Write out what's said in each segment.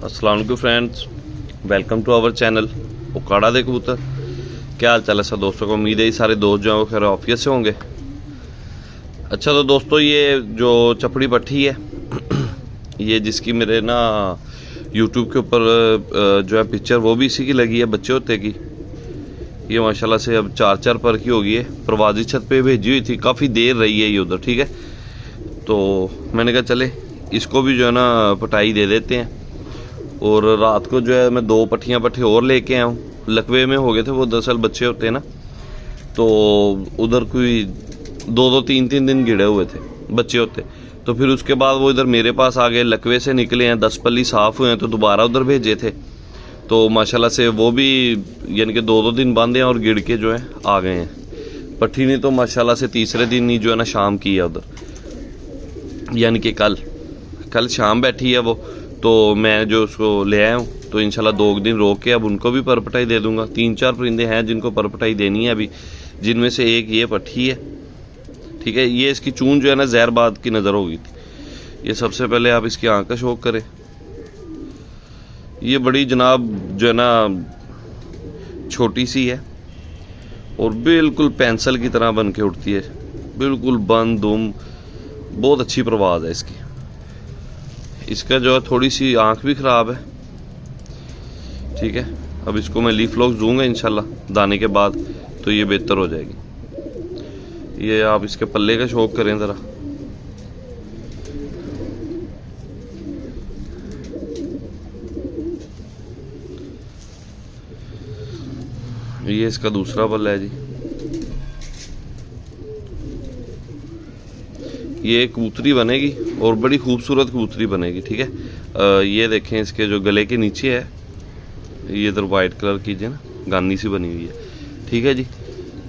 अस्सलाम वालेकुम friends, welcome to our channel उकाड़ा दे कबूतर। क्या हाल चाल है सब दोस्तों को। उम्मीद है ये सारे दोस्त जो हैं वो खैर ऑफिस से होंगे। अच्छा तो दोस्तों, ये जो चपड़ी पट्टी है ये जिसकी मेरे ना यूट्यूब के ऊपर जो है पिक्चर वो भी इसी की लगी है, बच्चे होते की। ये माशाल्लाह से अब 4-4 पर की हो गई है। प्रवासी छत पे भेजी हुई थी, काफ़ी देर रही है ये उधर, ठीक है। तो मैंने कहा चले इसको भी जो है ना पटाई दे देते हैं। और रात को जो है मैं 2 पट्टे और लेके आया हूँ। लकवे में हो गए थे वो, दरअसल बच्चे होते हैं ना, तो उधर कोई 2-2 3-3 दिन गिरे हुए थे बच्चे होते। तो फिर उसके बाद वो इधर मेरे पास आ गए, लकवे से निकले हैं, 10 पल्ली साफ़ हुए हैं, तो दोबारा उधर भेजे थे। तो माशाल्लाह से वो भी यानी कि 2-2 दिन बांधे हैं और गिर के जो है आ गए हैं। पट्टी ने तो माशाल्लाह से तीसरे दिन ही जो है ना शाम की है उधर, यानी कि कल शाम बैठी है वो। तो मैं जो उसको ले आया हूँ, तो इंशाल्लाह 2 दिन रोक के अब उनको भी परपटाई दे दूंगा। 3-4 परिंदे हैं जिनको परपटाई देनी है अभी, जिनमें से एक ये पट्टी है, ठीक है। ये इसकी चून जो है ना जहरबाद की नज़र हो गई थी। ये सबसे पहले आप इसकी आँख का शौक करें। ये बड़ी जनाब जो है ना छोटी सी है और बिल्कुल पेंसिल की तरह बन के उठती है, बिल्कुल बंद दुम, बहुत अच्छी परवाज़ है इसकी। इसका जो है थोड़ी सी आँख भी ख़राब है, ठीक है। अब इसको मैं लीफ लॉक्स दूंगा इंशाल्लाह दाने के बाद, तो ये बेहतर हो जाएगी। ये आप इसके पल्ले का शौक करें ज़रा। ये इसका दूसरा पल्ला है जी। ये कबूतरी बनेगी और बड़ी खूबसूरत कबूतरी बनेगी, ठीक है। ये देखें इसके जो गले के नीचे है, ये इधर वाइट कलर की जो ना गानी सी बनी हुई है, ठीक है जी।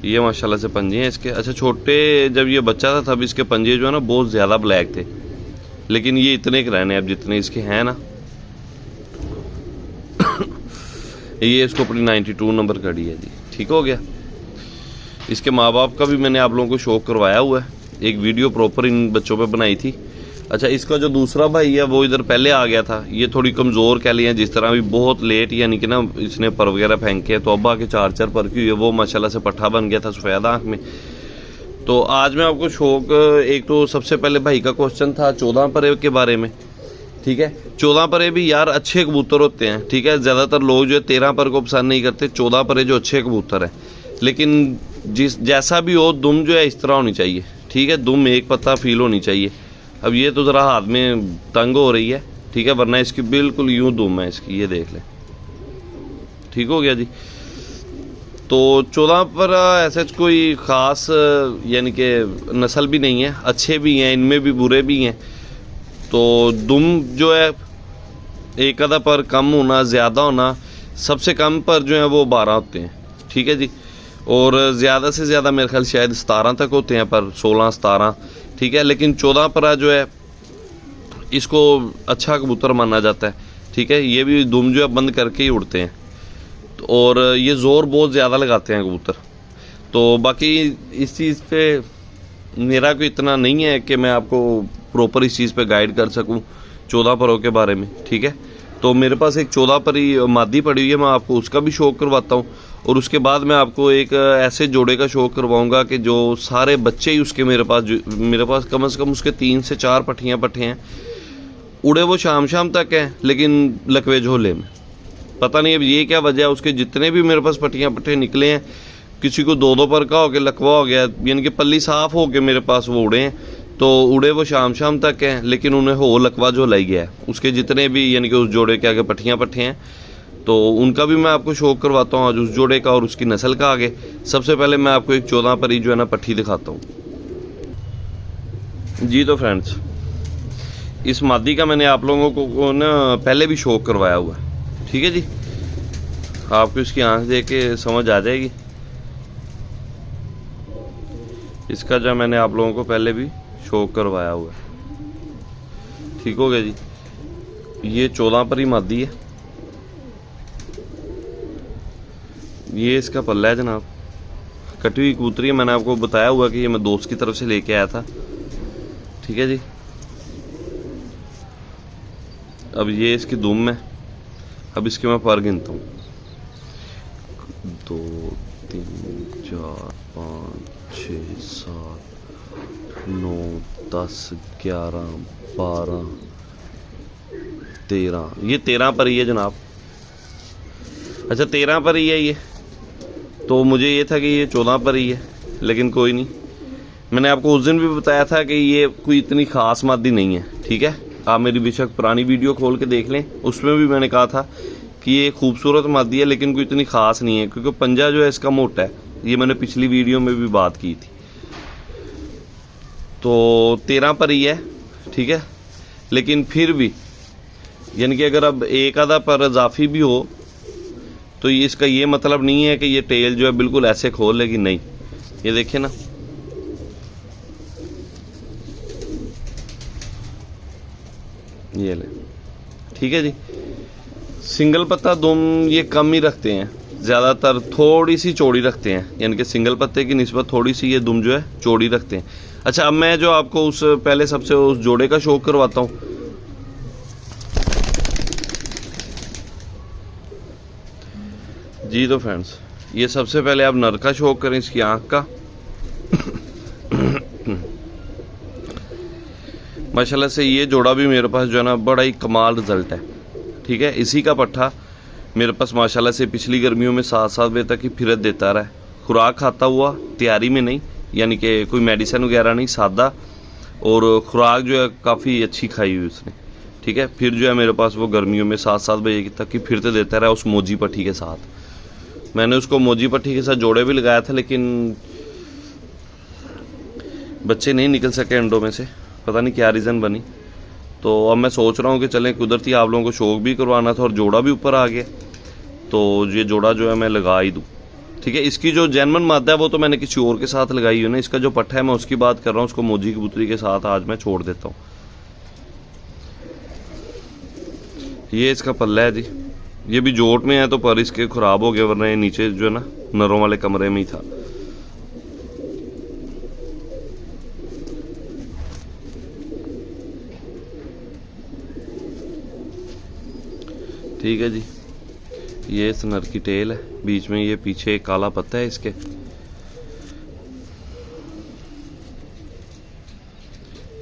ये माशाल्लाह से पंजे हैं इसके। अच्छा, छोटे जब ये बच्चा था तब इसके पंजे जो है ना बहुत ज़्यादा ब्लैक थे, लेकिन ये इतने के रहने अब जितने इसके हैं ना। ये इसको अपनी 92 नंबर कड़ी है जी, ठीक हो गया। इसके माँ बाप का भी मैंने आप लोगों को शौक करवाया हुआ है, एक वीडियो प्रॉपर इन बच्चों पे बनाई थी। अच्छा, इसका जो दूसरा भाई है वो इधर पहले आ गया था। ये थोड़ी कमज़ोर कह लिया जिस तरह, भी बहुत लेट यानी कि ना इसने पर वगैरह फेंके, तो अब आके 4-4 पर की हुई है। वो माशाल्लाह से पट्ठा बन गया था सफ़ेद आँख में। तो आज मैं आपको शौक, एक तो सबसे पहले भाई का क्वेश्चन था 14 परे के बारे में, ठीक है। 14 परे भी यार अच्छे कबूतर होते हैं, ठीक है। ज़्यादातर लोग जो है 13 पर को पसंद नहीं करते, 14 परे जो अच्छे कबूतर हैं। लेकिन जैसा भी हो, दुम जो है इस तरह होनी चाहिए, ठीक है। दुम एक पत्ता फील होनी चाहिए। अब ये तो ज़रा हाथ में तंग हो रही है, ठीक है, वरना इसकी बिल्कुल यूं दुम है इसकी, ये देख लें, ठीक हो गया जी। तो 14 पर ऐसा कोई ख़ास यानी कि नस्ल भी नहीं है, अच्छे भी हैं, इनमें भी बुरे भी हैं। तो दुम जो है एक आधा पर कम होना, ज़्यादा होना, सबसे कम पर जो है वो 12 होते हैं, ठीक है जी। और ज़्यादा से ज़्यादा मेरे ख्याल शायद 17 तक होते हैं, पर 16-17, ठीक है। लेकिन 14 पर जो है इसको अच्छा कबूतर माना जाता है, ठीक है। ये भी दुम जो है बंद करके ही उड़ते हैं, और ये ज़ोर बहुत ज़्यादा लगाते हैं कबूतर। तो बाकी इस चीज़ पे मेरा कोई इतना नहीं है कि मैं आपको प्रॉपर इस चीज़ पे गाइड कर सकूं 14 परों के बारे में, ठीक है। तो मेरे पास एक 14 परी मादी पड़ी हुई है, मैं आपको उसका भी शौक करवाता हूँ। और उसके बाद मैं आपको एक ऐसे जोड़े का शौक करवाऊँगा कि जो सारे बच्चे ही उसके मेरे पास कम से कम उसके 3 से 4 पट्टे हैं। उड़े वो शाम तक हैं, लेकिन लकवे झोले में। पता नहीं अब ये क्या वजह है, उसके जितने भी मेरे पास पट्टे निकले हैं, किसी को 2-2 पर का हो गया, लकवा हो गया, यानी कि पल्ली साफ़ हो के मेरे पास वो उड़े हैं। तो उड़े वो शाम तक हैं, लेकिन उन्हें हो लकवा जो लाई गया है। उसके जितने भी यानी कि उस जोड़े के आगे पट्टे हैं, तो उनका भी मैं आपको शौक करवाता हूँ आज, उस जोड़े का और उसकी नस्ल का आगे। सबसे पहले मैं आपको एक 14 परी जो है ना पट्टी दिखाता हूँ जी। तो फ्रेंड्स, इस मादी का मैंने आप लोगों को ना पहले भी शौक करवाया हुआ है, ठीक है जी। आपको इसकी आँख देख के समझ आ जाएगी। इसका जो मैंने आप लोगों को पहले भी शौक करवाया हुआ है, ठीक हो गया जी। ये 14 परी मादी है, ये इसका पल्ला है जनाब। कटी हुई कबूतरी है, मैंने आपको बताया हुआ कि ये मैं दोस्त की तरफ से लेके आया था, ठीक है जी। अब ये इसकी दुम है, अब इसके मैं पर गिनता हूँ, 2 3 4 5 6 7 9 10 11 12 13, ये 13 पर ही है जनाब। अच्छा 13 पर ही है ये, तो मुझे ये था कि ये 14 पर ही है, लेकिन कोई नहीं। मैंने आपको उस दिन भी बताया था कि ये कोई इतनी ख़ास मादी नहीं है, ठीक है। आप मेरी बेशक पुरानी वीडियो खोल के देख लें, उसमें भी मैंने कहा था कि ये खूबसूरत मादी है लेकिन कोई इतनी ख़ास नहीं है, क्योंकि पंजा जो है इसका मोटा है। ये मैंने पिछली वीडियो में भी बात की थी। तो 13 पर ही है, ठीक है। लेकिन फिर भी यानी कि अगर अब एक आधा पर इजाफी भी हो तो ये इसका ये मतलब नहीं है कि ये टेल जो है बिल्कुल ऐसे खोल लेगी, नहीं। ये देखिए ना, ये ले, ठीक है जी। सिंगल पत्ता दुम ये कम ही रखते हैं, ज़्यादातर थोड़ी सी चौड़ी रखते हैं, यानी कि सिंगल पत्ते की निस्बत थोड़ी सी ये दुम जो है चौड़ी रखते हैं। अच्छा अब मैं जो आपको उस पहले सबसे उस जोड़े का शौक करवाता हूँ। जी तो फ्रेंड्स, ये सबसे पहले आप नर का शौक करें, इसकी आँख का। माशाल्लाह से ये जोड़ा भी मेरे पास जो है ना बड़ा ही कमाल रिजल्ट है, ठीक है। इसी का पट्ठा मेरे पास माशाल्लाह से पिछली गर्मियों में 7-7 बजे तक ही फिरत देता रहा है, खुराक खाता हुआ, तैयारी में नहीं, यानी कि कोई मेडिसिन वगैरह नहीं, सादा। और खुराक जो है काफ़ी अच्छी खाई हुई उसने, ठीक है। फिर जो है मेरे पास वो गर्मियों में 7-7 बजे तक ही फिरते देता रहा उस मोजी पट्टी के साथ। मैंने उसको मोजी पट्टी के साथ जोड़े भी लगाया था, लेकिन बच्चे नहीं निकल सके अंडों में से, पता नहीं क्या रीज़न बनी। तो अब मैं सोच रहा हूँ कि चलें, कुदरती आप लोगों को शौक भी करवाना था और जोड़ा भी ऊपर आ गया, तो ये जोड़ा जो है मैं लगा ही दूँ, ठीक है। इसकी जो जैनमन मादा है वो तो मैंने किसी और के साथ लगाई हुई है ना, इसका जो पट्टा है मैं उसकी बात कर रहा हूँ, उसको मोजी कबूतरी के साथ आज मैं छोड़ देता हूँ। ये इसका पल्ला है जी, ये भी जोट में है तो पर इसके ख़राब हो गए, वरना ये नीचे जो है ना नरों वाले कमरे में ही था। ठीक है जी, ये इस नर की टेल है, बीच में ये पीछे एक काला पत्ता है इसके।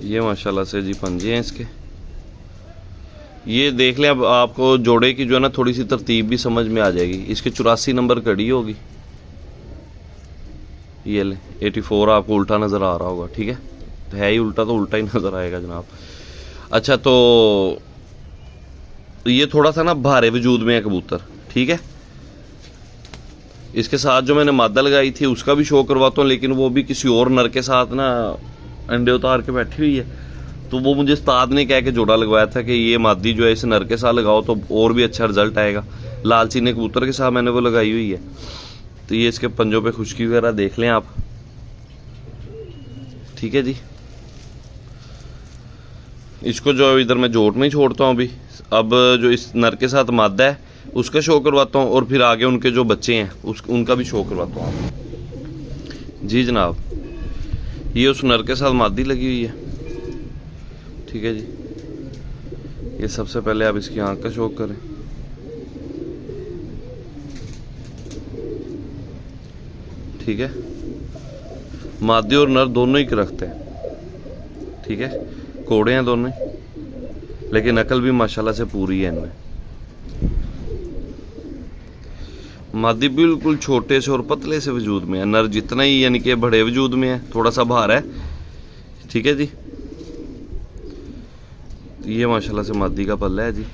ये माशाल्लाह से जी पंजे हैं इसके। ये देख लें, अब आपको जोड़े की जो है ना थोड़ी सी तरतीब भी समझ में आ जाएगी। इसके 84 नंबर कड़ी होगी, ये ले 84 आपको उल्टा नज़र आ रहा होगा, ठीक है। तो है ही उल्टा, तो उल्टा ही नज़र आएगा जनाब। अच्छा तो ये थोड़ा सा ना भारे वजूद में है कबूतर, ठीक है। इसके साथ जो मैंने मादा लगाई थी उसका भी शो करवाता हूँ, लेकिन वो भी किसी और नर के साथ ना अंडे उतार के बैठी हुई है। तो वो मुझे उस्ताद ने कह के जोड़ा लगवाया था कि ये मादी जो है इस नर के साथ लगाओ तो और भी अच्छा रिजल्ट आएगा। लालची ने कबूतर के साथ मैंने वो लगाई हुई है। तो ये इसके पंजों पे खुश्की वगैरह देख लें आप, ठीक है जी। इसको जो इधर मैं जोट में ही छोड़ता हूँ अभी। अब जो इस नर के साथ मादा है उसका शो करवाता हूँ, और फिर आगे उनके जो बच्चे हैं उनका भी शो करवाता हूँ। जी जनाब, ये उस नर के साथ मादी लगी हुई है, ठीक है जी। ये सबसे पहले आप इसकी आंख का शो करें। ठीक है, मादी और नर दोनों ही रखते हैं, ठीक है। कोड़े हैं दोनों, लेकिन अकल भी माशाल्लाह से पूरी है इनमें। मादी बिल्कुल छोटे से और पतले से वजूद में है, नर जितना ही यानी कि बड़े वजूद में है, थोड़ा सा भार है, ठीक है जी। ये माशाल्लाह से मादी का पल्ला है जी।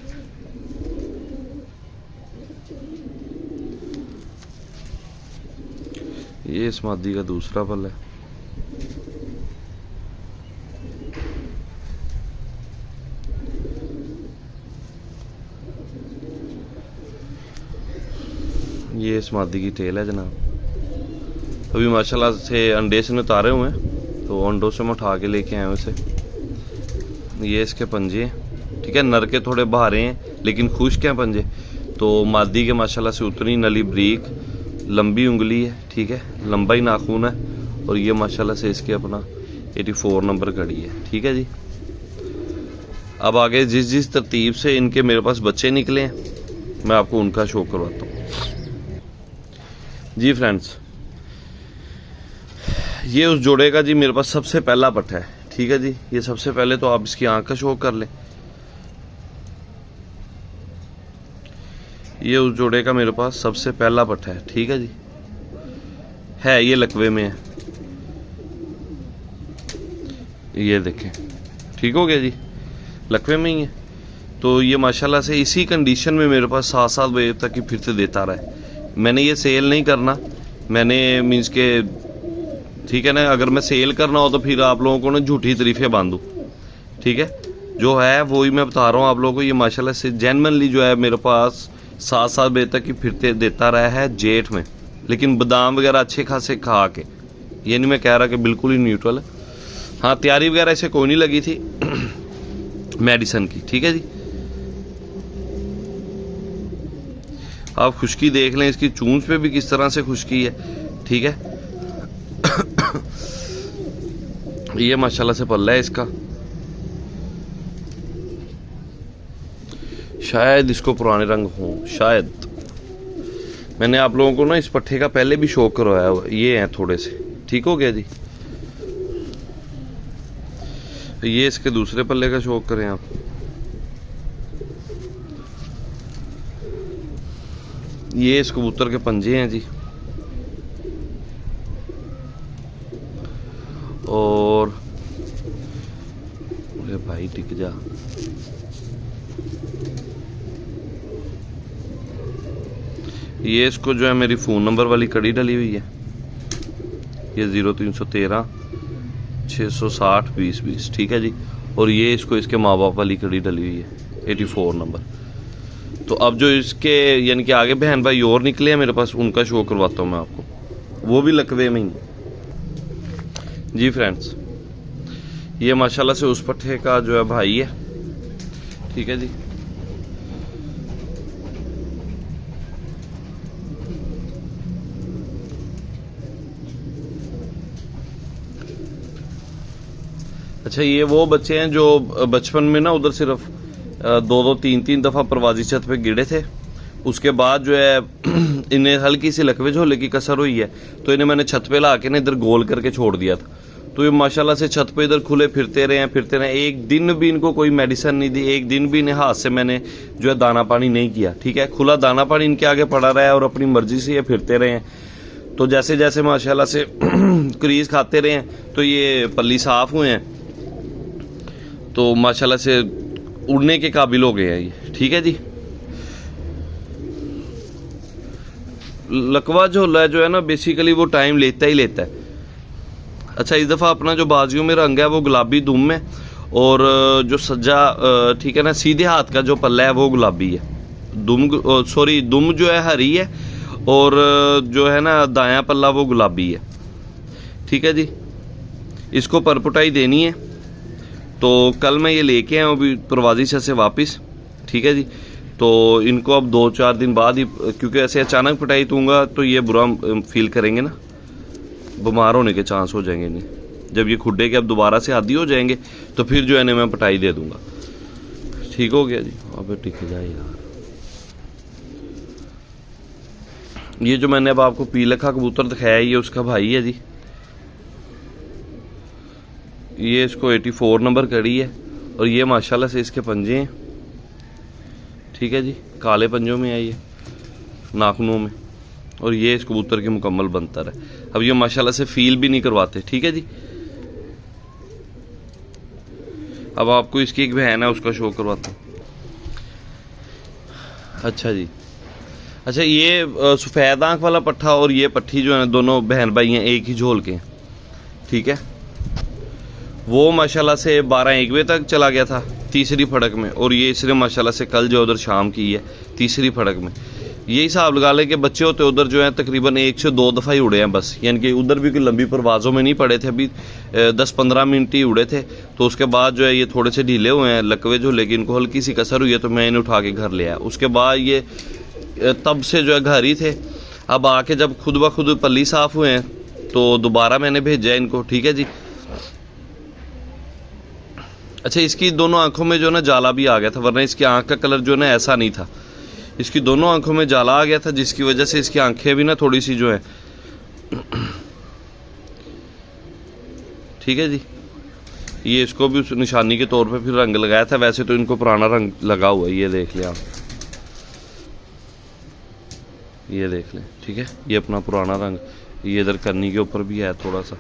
ये इस मादी का दूसरा पल्ला है। ये इस मादी की टेल है जनाब। अभी माशाल्लाह से अंडे से उतारे हुए हैं, तो अंडों से मैं उठा के लेके आया हूँ इसे। ये इसके पंजे हैं, ठीक है। नर के थोड़े भारे हैं लेकिन खुश्क हैं पंजे। तो मादी के माशाल्लाह से उतनी नली ब्रीक लंबी उंगली है, ठीक है, लंबा ही नाखून है। और ये माशाल्लाह से इसके अपना 84 नंबर कड़ी है, ठीक है जी। अब आगे जिस जिस तरतीब से इनके मेरे पास बच्चे निकले हैं, मैं आपको उनका शो करवाता हूँ। जी फ्रेंड्स, ये उस जोड़े का जी मेरे पास सबसे पहला पट्ठा है। ठीक है जी, ये सबसे पहले तो आप इसकी आंख का शो कर लें। ये उस जोड़े का मेरे पास सबसे पहला पट्ठा है। ठीक है जी, है ये लकवे में है, ये देखें, ठीक हो गया जी, लकवे में ही है। तो ये माशाल्लाह से इसी कंडीशन में मेरे पास 7-7 बजे तक ही फिर से देता रहा है। मैंने ये सेल नहीं करना, मैंने मीन्स के ठीक है ना, अगर मैं सेल करना हो तो फिर आप लोगों को ना झूठी तारीफें बांधूँ। ठीक है, जो है वही मैं बता रहा हूँ आप लोगों को। ये माशाल्लाह से जेन्युइनली जो है मेरे पास 7-7 बजे तक ही फिरते देता रहा है जेठ में, लेकिन बादाम वगैरह अच्छे खासे खा के। ये नहीं मैं कह रहा कि बिल्कुल ही न्यूट्रल है। हाँ, तैयारी वगैरह ऐसे कोई नहीं लगी थी मेडिसिन की। ठीक है जी, आप खुश्की देख लें, इसकी चूंच पे भी किस तरह से खुश्की है। ठीक है, ये माशाल्लाह से पल्ला है इसका। शायद इसको पुराने रंग हों, शायद। मैंने आप लोगों को ना इस पट्ठे का पहले भी शो करवाया हुआ, ये हैं थोड़े से। ठीक हो गया जी, ये इसके दूसरे पल्ले का शौक करें आप। ये इस कबूतर के पंजे हैं जी, और अरे भाई टिक जा, ये इसको जो है मेरी फ़ोन नंबर वाली कड़ी डली हुई है, ये 0313 660 2020। ठीक है जी, और ये इसको इसके माँ बाप वाली कड़ी डली हुई है 84 नंबर। तो अब जो इसके यानी कि आगे बहन भाई और निकले हैं मेरे पास, उनका शो करवाता हूँ मैं आपको, वो भी लकवे में ही। जी फ्रेंड्स, ये माशाल्लाह से उस पट्ठे का जो है भाई है। ठीक है जी, अच्छा, ये वो बच्चे हैं जो बचपन में ना उधर सिर्फ 2-2 3-3 दफ़ा परवाजी छत पे गिरे थे। उसके बाद जो है इन्हें हल्की सी लकवे झोले की कसर हुई है, तो इन्हें मैंने छत पे ला के ना इधर गोल करके छोड़ दिया था। तो ये माशाल्लाह से छत पे इधर खुले फिरते रहे। एक दिन भी इनको कोई मेडिसिन नहीं दी, एक दिन भी इन्हें हाथ से मैंने जो है दाना पानी नहीं किया। ठीक है, खुला दाना पानी इनके आगे पड़ा रहा है और अपनी मर्जी से ये फिरते रहे हैं। तो जैसे जैसे माशाल्लाह से क्रीज खाते रहे हैं तो ये पल्ली साफ हुए हैं, तो माशाल्लाह से उड़ने के काबिल हो गए हैं ये। ठीक है जी, लकवा झोला जो है ना बेसिकली वो टाइम लेता ही लेता है। अच्छा, इस दफ़ा अपना जो बाजुओं में रंग है वो गुलाबी दुम है, और जो सज्जा ठीक है ना सीधे हाथ का जो पल्ला है वो गुलाबी है। दुम जो है हरी है, और जो है ना दायां पल्ला वो गुलाबी है। ठीक है जी, इसको परपुटाई देनी है, तो कल मैं ये लेके आया अभी परवाजी छत से वापस। ठीक है जी, तो इनको अब 2-4 दिन बाद ही, क्योंकि ऐसे अचानक पिटाई दूंगा तो ये बुरा फील करेंगे ना, बीमार होने के चांस हो जाएंगे इन्हें। जब ये खुड्डे के अब दोबारा से आदी हो जाएंगे तो फिर जो है ना मैं पिटाई दे दूंगा। ठीक हो गया जी, अब टिक जाए यार। ये जो मैंने अब आपको पीलखा कबूतर दिखाया ये उसका भाई है जी। ये इसको 84 नंबर कड़ी है, और ये माशाल्लाह से इसके पंजे हैं। ठीक है जी, काले पंजों में है ये, नाखूनों में, और ये इस कबूतर की मुकम्मल बनतर है। अब ये माशाल्लाह से फील भी नहीं करवाते। ठीक है जी, अब आपको इसकी एक बहन है उसका शो करवाता हूँ। अच्छा जी, अच्छा, ये सफ़ेद आँख वाला पट्ठा और ये पट्ठी जो है दोनों बहन भाई हैं, एक ही झोल के हैं। ठीक है, वो माशाल्लाह से 12-1 बजे तक चला गया था तीसरी फड़क में, और ये इसने माशाल्लाह से कल जो उधर शाम की है तीसरी फड़क में। यही हिसाब लगा ले कि बच्चे होते उधर जो है तकरीबन 1 से 2 दफ़ा ही उड़े हैं बस, यानी कि उधर भी कोई लंबी परवाज़ों में नहीं पड़े थे, अभी 10-15 मिनट ही उड़े थे। तो उसके बाद जो है ये थोड़े से ढीले हुए हैं लकवे जो, लेकिन इनको हल्की सी कसर हुई है तो मैं इन्हें उठा के घर ले आया। उसके बाद ये तब से जो है घर ही थे। अब आके जब खुद ब खुद पल्ली साफ़ हुए हैं तो दोबारा मैंने भेजा इनको। ठीक है जी, अच्छा, इसकी दोनों आंखों में जो ना जाला भी आ गया था, वरना इसकी आंख का कलर जो ना ऐसा नहीं था। इसकी दोनों आंखों में जाला आ गया था, जिसकी वजह से इसकी आंखें भी ना थोड़ी सी जो है, ठीक है जी। ये इसको भी उस निशानी के तौर पे फिर रंग लगाया था। वैसे तो इनको पुराना रंग लगा हुआ है, ये देख लें आप, ये देख लें, ठीक है। ये अपना पुराना रंग, ये इधर करनी के ऊपर भी है थोड़ा सा।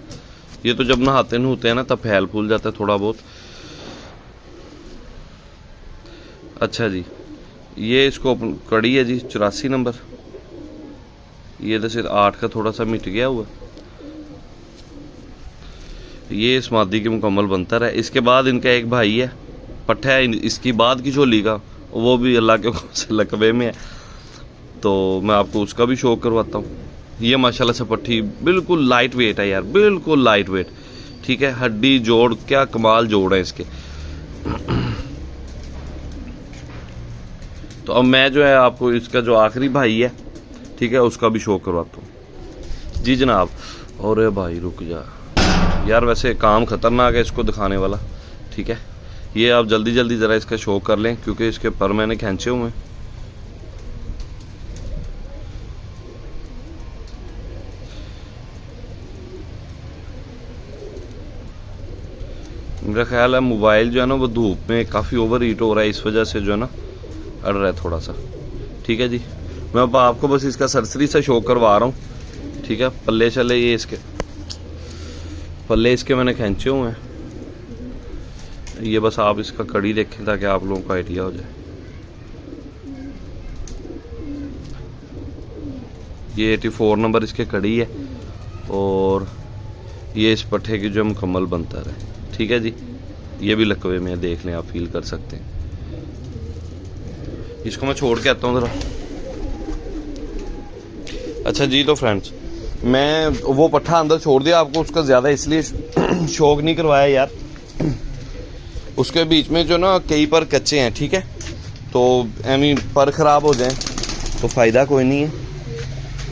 ये तो जब नहाते नहूते हैं ना तब फैल फूल जाता है थोड़ा बहुत। अच्छा जी, ये इसको कड़ी है जी 84 नंबर। ये तो सिर्फ 8 का थोड़ा सा मिट गया हुआ। ये इस मादी की मुकम्मल बनतर है। इसके बाद इनका एक भाई है, पट्ठा है इसकी बाद की झोली का, वो भी अल्लाह के से लकबे में है, तो मैं आपको उसका भी शो करवाता हूँ। ये माशाल्लाह से पट्टी बिल्कुल लाइट वेट है यार, बिल्कुल लाइट वेट, ठीक है। हड्डी जोड़ क्या कमाल जोड़ है इसके। तो अब मैं जो है आपको इसका जो आखिरी भाई है, ठीक है, उसका भी शो करवाता हूँ जी जनाब। और भाई रुक जा यार, वैसे काम खतरनाक है इसको दिखाने वाला, ठीक है। ये आप जल्दी जल्दी ज़रा इसका शो कर लें क्योंकि इसके पर मैंने खींचे हुए हैं। मेरा ख्याल है मोबाइल जो है ना वो धूप में काफ़ी ओवर हीट हो रहा है, इस वजह से जो है ना अड़ रहा है थोड़ा सा, ठीक है जी। मैं अब आपको बस इसका सरसरी सा शो करवा रहा हूँ, ठीक है। पल्ले चले, ये इसके पल्ले इसके मैंने खींचे हुए हैं। ये बस आप इसका कड़ी देखें ताकि आप लोगों को आइडिया हो जाए। ये 84 नंबर इसके कड़ी है और ये इस पट्टे की जो मुकम्मल बनतर है, ठीक है जी। ये भी लकवे में देख लें, आप फील कर सकते हैं। इसको मैं छोड़ के आता हूँ ज़रा। अच्छा जी, तो फ्रेंड्स मैं वो पट्ठा अंदर छोड़ दिया आपको, उसका ज़्यादा इसलिए शौक नहीं करवाया यार, उसके बीच में जो ना कई पर कच्चे हैं, ठीक है। तो एमी पर ख़राब हो जाए तो फ़ायदा कोई नहीं है,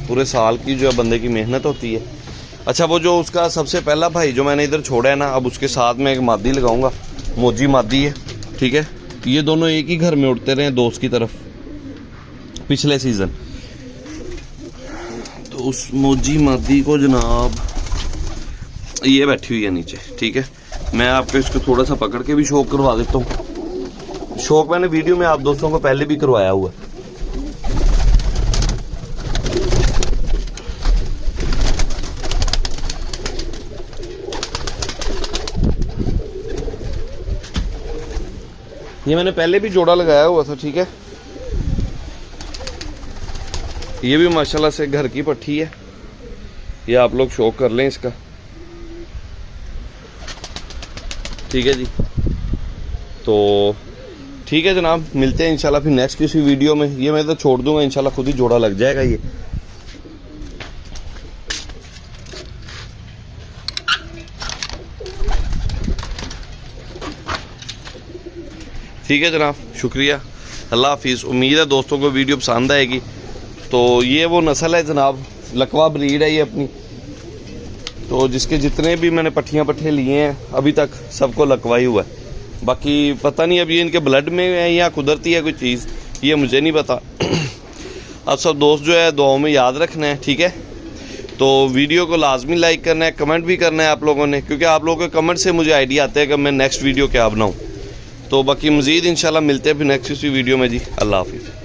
पूरे साल की जो है बंदे की मेहनत होती है। अच्छा, वो जो उसका सबसे पहला भाई जो मैंने इधर छोड़ा है ना, अब उसके साथ में एक मादी लगाऊंगा, मोजी मादी है, ठीक है। ये दोनों एक ही घर में उड़ते रहे दोस्त की तरफ पिछले सीज़न। तो उस मोजी मादी को जनाब ये बैठी हुई है नीचे, ठीक है। मैं आपको इसको थोड़ा सा पकड़ के भी शौक करवा देता हूँ। शौक मैंने वीडियो में आप दोस्तों को पहले भी करवाया हुआ है। ये मैंने पहले भी जोड़ा लगाया हुआ था, ठीक है। ये भी माशाल्लाह से घर की पट्टी है, ये आप लोग शौक कर लें इसका, ठीक है जी। तो ठीक है जनाब, मिलते हैं इंशाल्लाह फिर नेक्स्ट किसी वीडियो में। ये मैं तो छोड़ दूंगा, इंशाल्लाह खुद ही जोड़ा लग जाएगा ये। ठीक है जनाब, शुक्रिया, अल्लाह हाफिज़। उम्मीद है दोस्तों को वीडियो पसंद आएगी। तो ये वो नस्ल है जनाब, लकवा ब्रीड है ये अपनी। तो जिसके जितने भी मैंने पट्ठे लिए हैं अभी तक सबको लकवा ही हुआ है। बाकी पता नहीं अब ये इनके ब्लड में है या कुदरती है कोई चीज़, ये मुझे नहीं पता। अब सब दोस्त जो है दुआओं में याद रखना है, ठीक है। तो वीडियो को लाजमी लाइक करना है, कमेंट भी करना है आप लोगों ने, क्योंकि आप लोगों के कमेंट से मुझे आइडिया आता है कि मैं नेक्स्ट वीडियो क्या बनाऊँ। तो बाकी मज़ीद इंशाल्लाह मिलते हैं फिर नेक्स्ट इसी वीडियो में जी। अल्लाह हाफिज़।